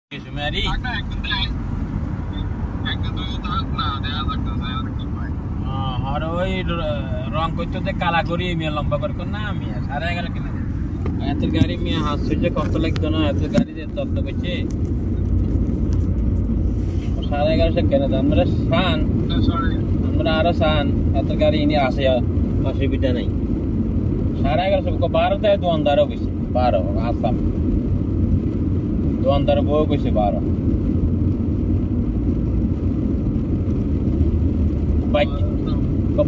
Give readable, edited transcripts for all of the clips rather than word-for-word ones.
Mary. আর ওই রং করতে তো কালা করি মিয়া লম্বা করে না মিয়া 11:30 কিনা এত গাড়ি মিয়া হাসছে কত লাগতো না এত গাড়ি যে তত্ত্ব করছে 11:30 কেন আমরা শান আমরা আরো শান এত গাড়ি নিয়ে আসে অসুবিধা নাই 11:30 12 থেকে দোকানদারও গেছে 12 আসাম দোকানদার বউ গেছে 12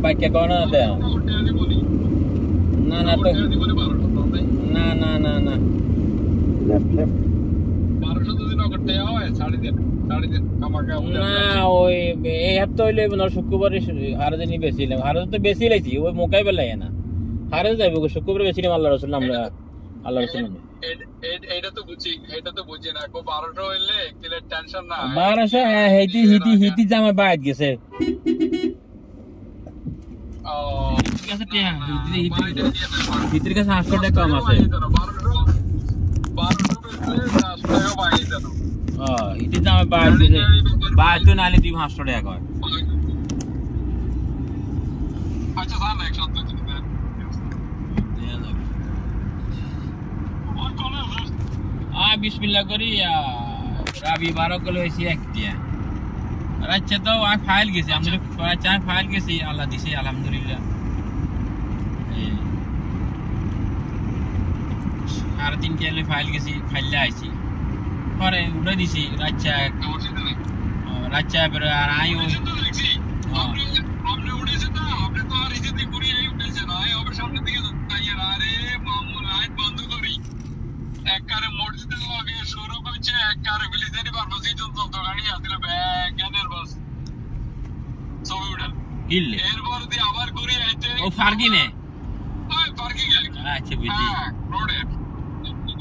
Pakai kau nak ada? Na tu. Na. Left. Baru tu दिन करते हो है 3:30 कमा के ना ওই এই সপ্তাহে হইলে না শুক্রবার হারে দিনই বেশি লাগে হারে তো বেশি লাইছি ওই মোকাই বেলায় না হারে যাইব শুক্রবার বেশি নাম আল্লাহর রাসূল আমরা আল্লাহর রাসূল এটা তো বুঝি না কো 12টা হইলে কিলে টেনশন না 1200 হ্যাঁ হিতি জামা বাইত গেছে ভিতরে কাছে 800 টাকা কম আছে ইটি দামে বাইর দিছে বাইর তো নালে দিব 500 টাকা কয় আচ্ছা স্যার না 170 দিন দেন বিসমিল্লাহ করি রাবি 12 কিলো হইছে একটিয়া আচ্ছা তো আই ফাইল গেছি আমরা চার ফাইল গেছি আল্লাহ দিছে আলহামদুলিল্লাহ এই 3.5 কিলো ফাইল গেছি ফাইলে আইছি পরে উড়ে দিছি রাচ্চা পরে আর আই আপনি উড়েছে তো আপনি তো আর ইজেতে ঘুরি এই উঠেছে না আই আবার সামনে দিকে তাইয়ার আরে মামুল লাইট বন্ধ করি একবারে মসজিদের লগে শুরু করছে একবারে বিলিজারি ফার্মেসি পর্যন্ত গাড়ি আসলে ব্যাগ গানের বাস সবই উড়াল গিল্লে এরপর দিয়ে আবার ঘুরি আইতে ও ফার্গি নে ওই ফার্গি গেল আচ্ছা বুঝি রোডে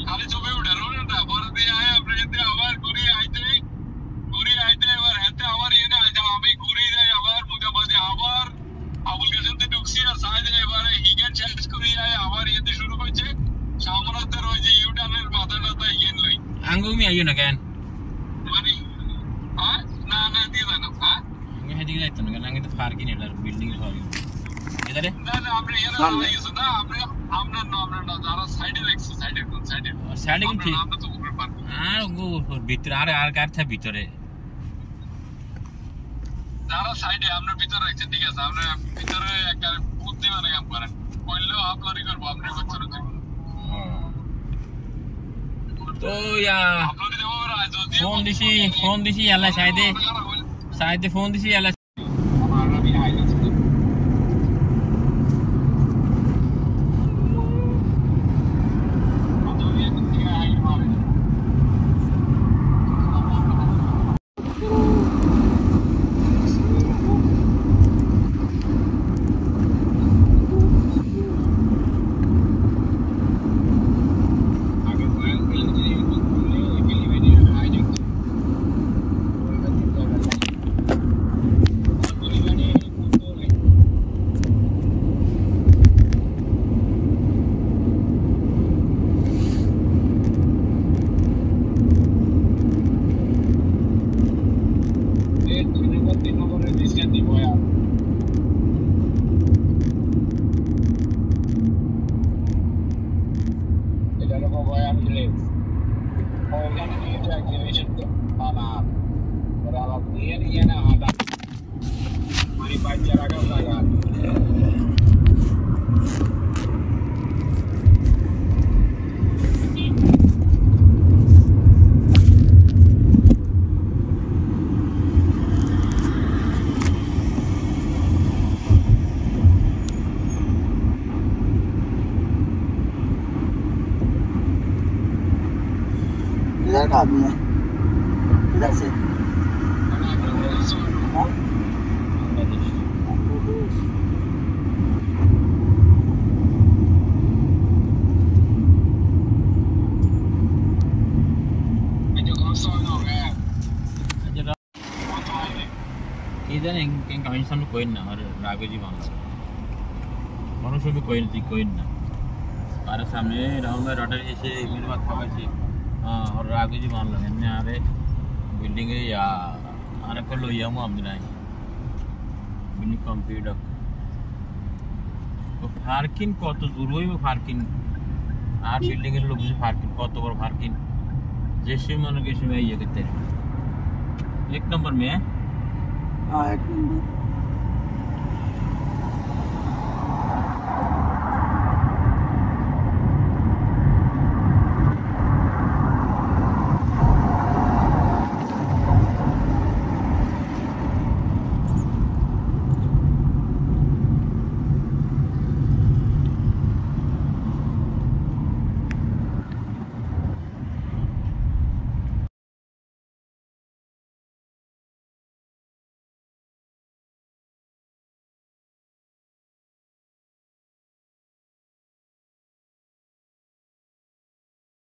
খালি সবই উড়াল রোডটা পরে দিয়ে আয় আপনি এতে আবার ঘুরি আইতে এবার হেতে আবার এনে আইতে আমি ঘুরি যাই আবার মুজাবাদে আবার আবুল কাসেমতে ঢুকছি আর সাইডে এবারে হিগেন চেঞ্জ করি আয় আবার এতে শুরু করছে সামরাতের ওই যে ইউটানের মাথাটা ইয়েন লই আঙ্গুমি আইও না কেন মানে না দিয়ে না আমি হেদিকে যাইতো না কেন আমি তো ফার্কি নেটার বিল্ডিং এর ফার্কি এদারে না আপনি এরা আইছো না আমরা না যারা সাইডে লাগছে সাইডে কোন ঠিক আমরা তো উপরে পার আর গো ভিতরে আর কার থা ভিতরে যারা সাইডে আমরা ভিতরে রাখছি ঠিক আছে আমরা ভিতরে একটা বুদ্ধি মানে কাম করেন কইলেও আপলোডই করব আপনি ভিতরে তো ফোন দিছি আল্লাহ সাইডে ফোন দিছি আল্লাহ इधर का आदमी है इधर से इधर इन कमीशन कोई ना और राघोजी बांग्ला मनुष्य भी कोई ना और सामने राउंड में रॉटर जैसे मेरे बात खबर से हाँ और आगे जी मान लगे ने आरे बिल्डिंग है या आने को लो या मुआम दिनाई बिल्डिंग कंप्लीट तो फार्किन কত দূর হইব ফার্কিন আর বিল্ডিং এর লোক ফার্কিন কত বড় ফার্কিন जैसे मन के समय ये कहते हैं 1 नंबर में है हाँ 1 नंबर